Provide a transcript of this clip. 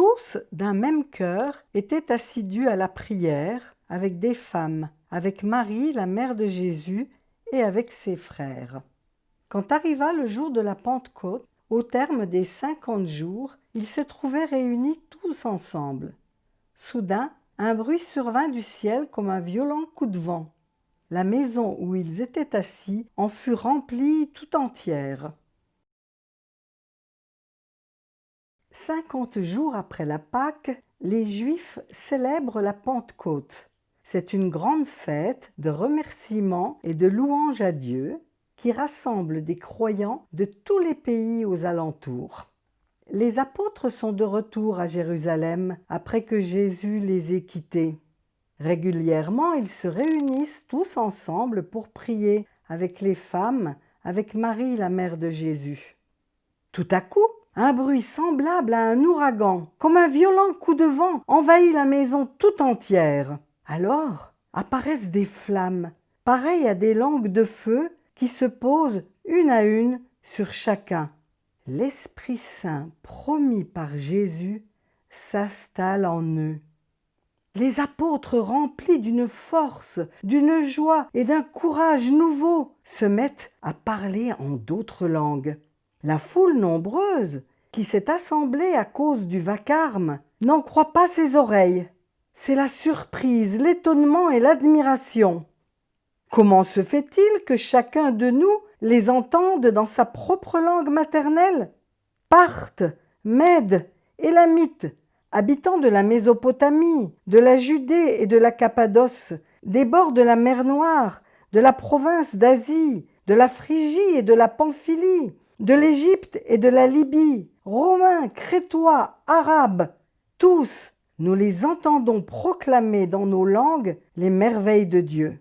Tous, d'un même cœur, étaient assidus à la prière, avec des femmes, avec Marie, la mère de Jésus, et avec ses frères. Quand arriva le jour de la Pentecôte, au terme des 50 jours, ils se trouvaient réunis tous ensemble. Soudain, un bruit survint du ciel comme un violent coup de vent. La maison où ils étaient assis en fut remplie tout entière. 50 jours après la Pâque, les Juifs célèbrent la Pentecôte. C'est une grande fête de remerciements et de louanges à Dieu qui rassemble des croyants de tous les pays aux alentours. Les apôtres sont de retour à Jérusalem après que Jésus les ait quittés. Régulièrement, ils se réunissent tous ensemble pour prier avec les femmes, avec Marie, la mère de Jésus. Tout à coup, un bruit semblable à un ouragan, comme un violent coup de vent, envahit la maison tout entière. Alors apparaissent des flammes, pareilles à des langues de feu, qui se posent une à une sur chacun. L'Esprit Saint promis par Jésus s'installe en eux. Les apôtres, remplis d'une force, d'une joie et d'un courage nouveaux, se mettent à parler en d'autres langues. La foule nombreuse, qui s'est assemblée à cause du vacarme, n'en croit pas ses oreilles. C'est la surprise, l'étonnement et l'admiration. Comment se fait-il que chacun de nous les entende dans sa propre langue maternelle? Parthes, Mèdes, Élamites, habitants de la Mésopotamie, de la Judée et de la Cappadoce, des bords de la mer Noire, de la province d'Asie, de la Phrygie et de la Pamphylie, de l'Égypte et de la Libye, Romains, Crétois, Arabes, tous, nous les entendons proclamer dans nos langues les merveilles de Dieu.